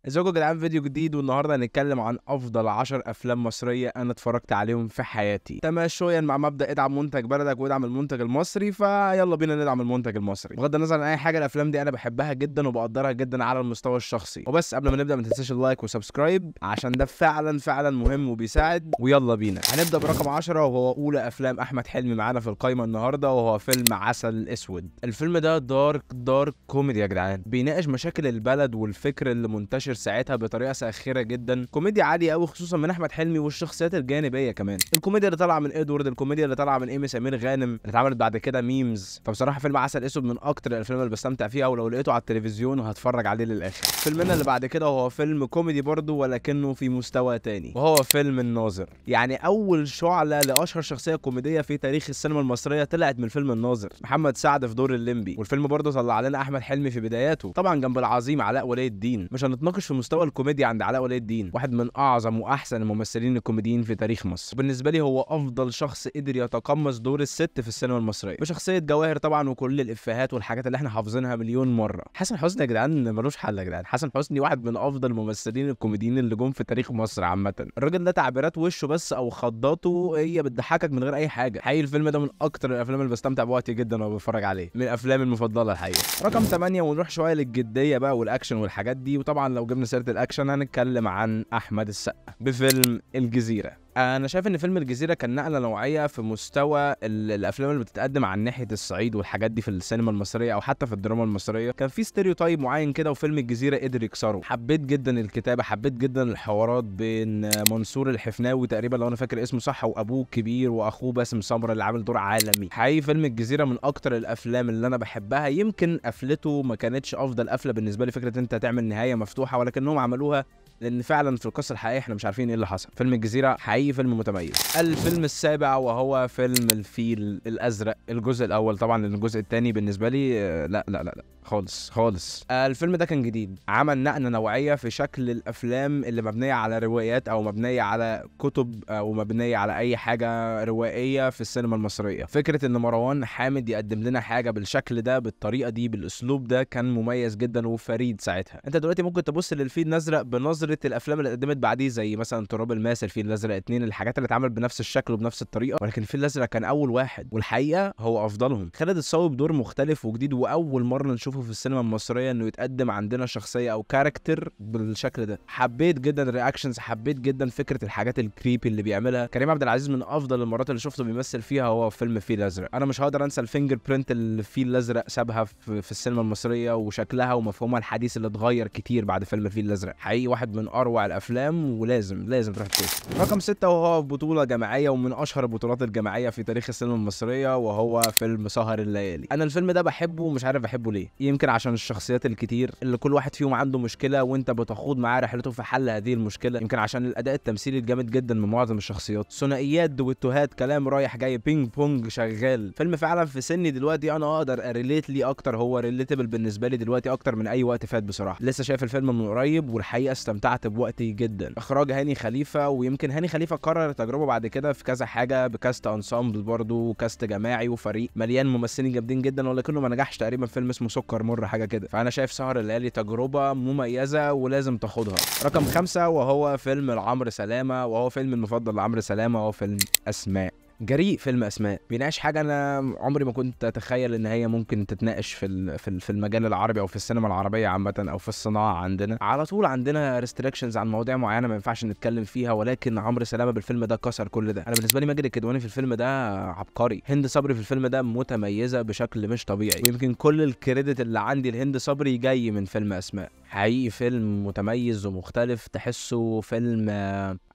ازيكم يا جدعان؟ فيديو جديد، والنهارده هنتكلم عن افضل 10 افلام مصريه انا اتفرجت عليهم في حياتي، تماشيا مع مبدا ادعم منتج بلدك وادعم المنتج المصري. فيلا بينا ندعم المنتج المصري. بغض النظر عن اي حاجه، الافلام دي انا بحبها جدا وبقدرها جدا على المستوى الشخصي. وبس قبل ما نبدا ما تنساش اللايك وسبسكرايب عشان ده فعلا مهم وبيساعد. ويلا بينا هنبدا برقم 10، وهو اولى افلام احمد حلمي معانا في القايمه النهارده، وهو فيلم عسل اسود. الفيلم ده دارك كوميدي يا جدعان، بيناقش مشاكل البلد والفكر اللي منتشر ساعتها بطريقه ساخره جدا. كوميديا عاليه قوي خصوصا من احمد حلمي والشخصيات الجانبيه كمان. الكوميديا اللي طالعه من ادوارد، الكوميديا اللي طالعه من ايمي سمير غانم، اللي اتعملت بعد كده ميمز. فبصراحه فيلم عسل اسود من اكتر الافلام اللي بستمتع فيها، ولو لقيته على التلفزيون هتفرج عليه للاخر. فيلمنا اللي بعد كده هو فيلم كوميدي برضه، ولكنه في مستوى تاني، وهو فيلم الناظر. يعني اول شعله لاشهر شخصيه كوميديه في تاريخ السينما المصريه طلعت من فيلم الناظر، محمد سعد في دور الليمبي. والفيلم برضه طلع لنا احمد حلمي في بداياته، طبعا جنب العظيم علاء ولي الدين. مش هنتناقش في مستوى الكوميديا عند علاء ولي الدين، واحد من اعظم واحسن الممثلين الكوميديين في تاريخ مصر. بالنسبه لي هو افضل شخص قدر يتقمص دور الست في السينما المصريه بشخصيه جواهر طبعا، وكل الافيهات والحاجات اللي احنا حافظينها مليون مره. حسن حسني يا جدعان ملوش حل يا جدعان. حسن حسني واحد من افضل الممثلين الكوميديين اللي جم في تاريخ مصر عامه. الراجل ده تعبيرات وشه بس او خضاته هي بتضحكك من غير اي حاجه. حقيقي الفيلم ده من اكتر الافلام اللي بستمتع بوقتي جدا وانا بتفرج عليه، من افلامي المفضله الحقيقه. رقم 8، ونروح شويه للجديه بقى والاكشن والحاجات دي. وطبعا لو جبنا سيره الاكشن هنتكلم عن احمد السقا بفيلم الجزيره. انا شايف ان فيلم الجزيره كان نقله نوعيه في مستوى الافلام اللي بتتقدم عن ناحيه الصعيد والحاجات دي في السينما المصريه او حتى في الدراما المصريه. كان في ستيريوتايب معين كده، وفيلم الجزيره قدر يكسره. حبيت جدا الكتابه، حبيت جدا الحوارات بين منصور الحفناوي تقريبا لو انا فاكر اسمه صح، وابوه الكبير واخوه باسم سمره اللي عامل دور عالمي. حقيقي فيلم الجزيره من اكتر الافلام اللي انا بحبها. يمكن قفلته ما كانتش افضل قفله بالنسبه لي، فكره انت تعمل نهايه مفتوحه، ولكنهم عملوها لان فعلا في القصه الحقيقيه احنا مش عارفين ايه اللي حصل. فيلم الجزيره حقيقي فيلم متميز. الفيلم السابع وهو فيلم الفيل الازرق، الجزء الاول طبعا، لان الجزء الثاني بالنسبه لي لا خالص. الفيلم ده كان جديد، عمل نقله نوعيه في شكل الافلام اللي مبنيه على روايات او مبنيه على كتب او مبنيه على اي حاجه روائيه في السينما المصريه. فكره ان مروان حامد يقدم لنا حاجه بالشكل ده بالطريقه دي بالاسلوب ده كان مميز جدا وفريد ساعتها. انت دلوقتي ممكن تبص للفيل الازرق بنظره الافلام اللي اتقدمت بعديه، زي مثلا تراب الماس، الفيل الازرق 2، الحاجات اللي اتعملت بنفس الشكل وبنفس الطريقه، ولكن الفيل الازرق كان اول واحد، والحقيقه هو افضلهم. خالد الصاوي بدور مختلف وجديد، واول مره نشوفه في السينما المصريه انه يتقدم عندنا شخصيه او كاركتر بالشكل ده. حبيت جدا الرياكشنز، حبيت جدا فكره الحاجات الكريبي اللي بيعملها كريم عبد العزيز. من افضل المرات اللي شفته بيمثل فيها هو في فيلم الفيل الازرق. انا مش هقدر انسى الفينجر برينت اللي الفيل الازرق سابها في السينما المصريه، وشكلها ومفهومها الحديث اللي اتغير كتير بعد فيلم الفيل الازرق. حقيقي واحد من اروع الافلام، ولازم تروح تشوفه. رقم 6 وهو بطوله جماعيه ومن اشهر البطولات الجماعيه في تاريخ السينما المصريه، وهو فيلم سهر الليالي. انا الفيلم ده بحبه ومش عارف بحبه ليه. يمكن عشان الشخصيات الكتير اللي كل واحد فيهم عنده مشكله وانت بتخوض معاه رحلته في حل هذه المشكله. يمكن عشان الاداء التمثيلي الجامد جدا من معظم الشخصيات، ثنائيات دويتوهات كلام رايح جاي بينج بونج شغال. فيلم فعلا في سني دلوقتي انا اقدر اريليت ليه اكتر، هو ريليتبل بالنسبه لي دلوقتي اكتر من اي وقت فات بصراحه. لسه شايف الفيلم من قريب والحقيقه استمتعت بوقتي جدا. اخراج هاني خليفه، ويمكن هاني خليفه كرر التجربه بعد كده في كذا حاجه بكاست انسامبل برضه وكاست جماعي وفريق مليان ممثلين جامدين جدا، ولكنه ما نجحش تقريبا فيلم اسمه سكر مر حاجه كده. فانا شايف سهر الليالي تجربه مميزه ولازم تاخدها. رقم 5 وهو فيلم لعمرو سلامه، وهو فيلم المفضل لعمرو سلامه، وهو فيلم اسماء. جريء فيلم اسماء، بيناقش حاجه انا عمري ما كنت اتخيل ان هي ممكن تتناقش في المجال العربي او في السينما العربيه عامه او في الصناعه. عندنا على طول عندنا ريستريكشنز عن مواضيع معينه ما ينفعش نتكلم فيها، ولكن عمرو سلامه بالفيلم ده كسر كل ده. انا بالنسبه لي ماجد الكدواني في الفيلم ده عبقري، هند صبري في الفيلم ده متميزه بشكل مش طبيعي، ويمكن كل الكريدت اللي عندي لهند صبري جاي من فيلم اسماء. حقيقي فيلم متميز ومختلف، تحسه فيلم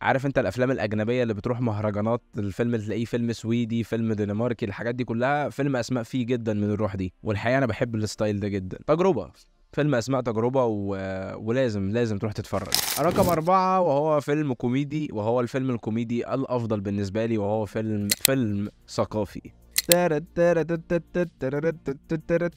عارف انت الافلام الاجنبيه اللي بتروح مهرجانات، الفيلم اللي تلاقيه فيلم سويدي فيلم دنماركي، الحاجات دي كلها فيلم اسماء فيه جدا من الروح دي. والحقيقه انا بحب الستايل ده جدا. تجربه، فيلم اسماء تجربه ولازم تروح تتفرج. رقم 4 وهو فيلم كوميدي، وهو الفيلم الكوميدي الافضل بالنسبه لي، وهو فيلم ثقافي. يا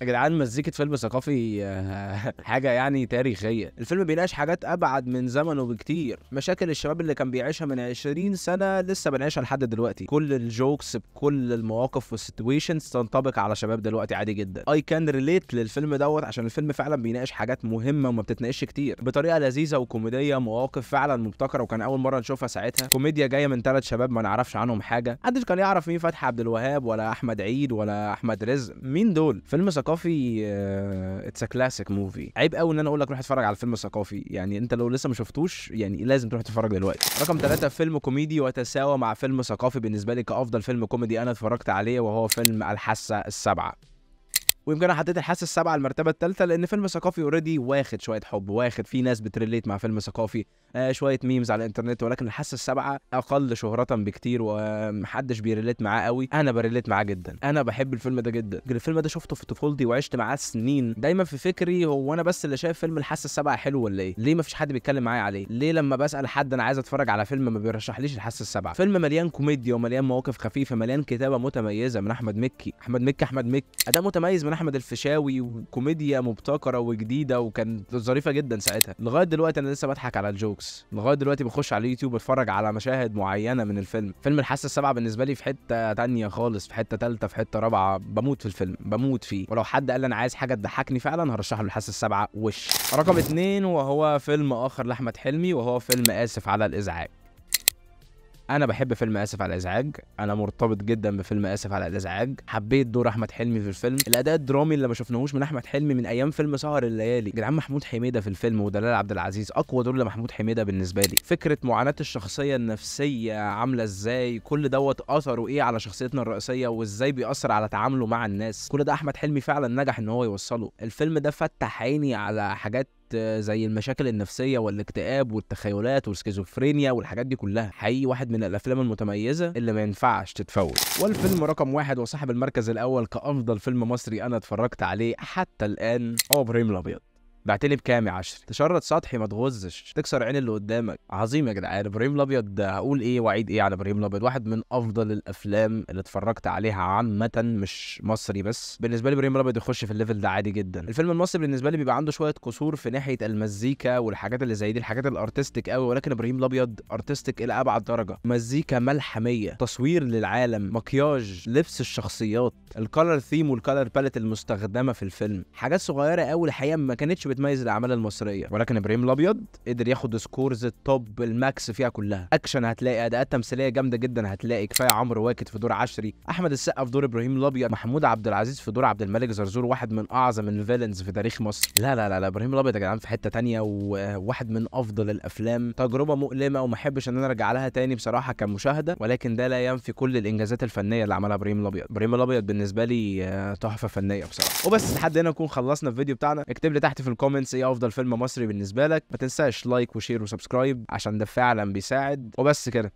جدعان مزيكة فيلم ثقافي حاجة يعني تاريخية. الفيلم بيناقش حاجات أبعد من زمنه بكتير، مشاكل الشباب اللي كان بيعيشها من 20 سنة لسه بنعيشها لحد دلوقتي. كل الجوكس بكل المواقف والسيتويشنز تنطبق على شباب دلوقتي عادي جدا. اي كان ريليت للفيلم دوت عشان الفيلم فعلا بيناقش حاجات مهمة وما بتتناقش كتير بطريقة لذيذة وكوميدية، مواقف فعلا مبتكرة وكان أول مرة نشوفها ساعتها. كوميديا جاية من 3 شباب ما نعرفش عنهم حاجة، محدش كان يعرف مين فتحي عبد الوهاب ولا أحمد عيد ولا أحمد رزق، مين دول؟ فيلم ثقافي اتس ا كلاسيك موفي. عيب قوي ان انا اقول لك روح اتفرج على الفيلم الثقافي، يعني انت لو لسه ما شفتوش يعني لازم تروح تتفرج دلوقتي. رقم 3 فيلم كوميدي وتساوى مع فيلم ثقافي بالنسبه لي كافضل فيلم كوميدي انا اتفرجت عليه، وهو فيلم الحاسه السابعه. ويمكن انا حطيت الحاسه السابعه المرتبه الثالثه لان فيلم ثقافي اوريدي واخد شويه حب، واخد في ناس بتريليت مع فيلم ثقافي، شويه ميمز على الانترنت، ولكن الحاسه السابعه اقل شهره بكتير ومحدش بيريليت معاه قوي. انا بريليت معاه جدا، انا بحب الفيلم ده جدا. الفيلم ده شفته في طفولتي وعشت معاه سنين. دايما في فكري هو انا بس اللي شايف فيلم الحاسه السابعه حلو ولا ايه؟ ليه مفيش حد بيتكلم معايا عليه؟ ليه لما بسال حد انا عايز اتفرج على فيلم ما بيرشحليش الحاسه السابعه؟ فيلم مليان كوميديا ومليان مواقف خفيفه، مليان كتابه متميزه من احمد مكي، اداء متميز من احمد الفيشاوي، وكوميديا مبتكره وجديده وكانت ظريفه جدا ساعتها. لغايه دلوقتي انا لسه بضحك على الجوكس، لغايه دلوقتي بخش على اليوتيوب اتفرج على مشاهد معينه من الفيلم. فيلم الحاسه السابعه بالنسبه لي في حته تانية خالص، في حته ثالثه، في حته رابعه. بموت في الفيلم، بموت فيه، ولو حد قال لي انا عايز حاجه تضحكني فعلا هرشح له الحاسه السابعه وش. رقم 2 وهو فيلم اخر لاحمد حلمي، وهو فيلم اسف على الازعاج. انا بحب فيلم اسف على الازعاج، انا مرتبط جدا بفيلم اسف على الازعاج. حبيت دور احمد حلمي في الفيلم، الاداء الدرامي اللي ما شفناهوش من احمد حلمي من ايام فيلم سهر الليالي. جدعان محمود حميده في الفيلم ودلال عبد العزيز اقوى دور لمحمود حميده بالنسبه لي. فكره معاناه الشخصيه النفسيه عامله ازاي، كل دوت اثره ايه على شخصيتنا الرئيسيه وازاي بيأثر على تعامله مع الناس، كل ده احمد حلمي فعلا نجح ان هو يوصله. الفيلم ده فتح عيني على حاجات زي المشاكل النفسيه والاكتئاب والتخيلات والسكيزوفرينيا والحاجات دي كلها. حقيقي واحد من الافلام المتميزه اللي ما ينفعش تتفوت. والفيلم رقم 1 وصاحب المركز الاول كافضل فيلم مصري انا اتفرجت عليه حتى الان هو ابراهيم الابيض. بعتني بكام يا عشري؟ تشرط سطحي ما تغزش، تكسر عين اللي قدامك. عظيم يا جدعان. ابراهيم الابيض هقول ايه واعيد ايه على ابراهيم الابيض؟ واحد من افضل الافلام اللي اتفرجت عليها عامه، مش مصري بس. بالنسبه لي ابراهيم الابيض يخش في الليفل ده عادي جدا. الفيلم المصري بالنسبه لي بيبقى عنده شويه قصور في ناحيه المزيكا والحاجات اللي زي دي، الحاجات الارتستيك قوي، ولكن ابراهيم الابيض ارتستيك الى ابعد درجه. مزيكا ملحميه، تصوير للعالم، مكياج، لبس الشخصيات، الكالر ثيم والكالر باليت المستخدمه في الفيلم، حاجات صغيره قوي الحقيقه ما كانتش بتميز الاعمال المصريه، ولكن ابراهيم الابيض قدر ياخد سكورز التوب الماكس فيها كلها. اكشن هتلاقي، اداءات تمثيليه جامده جدا هتلاقي، كفايه عمرو واكد في دور عشري، احمد السقا في دور ابراهيم الابيض، محمود عبد العزيز في دور عبد الملك زرزور، واحد من اعظم الفيلنز في تاريخ مصر. لا لا لا, لا. ابراهيم الابيض يا جدعان في حته تانية، وواحد من افضل الافلام. تجربه مؤلمه وما احبش ان انا ارجع لها تاني بصراحه كمشاهده، ولكن ده لا ينفي كل الانجازات الفنيه اللي عملها ابراهيم الابيض. ابراهيم الابيض بالنسبه لي تحفه فنيه بصراحه. وبس لحد هنا نكون خلصنا الفيديو بتاعنا. اكتب لي تحت في الكومنتس ايه افضل فيلم مصري بالنسبه لك. ما تنساش لايك وشير وسبسكرايب عشان ده فعلا بيساعد. وبس كده.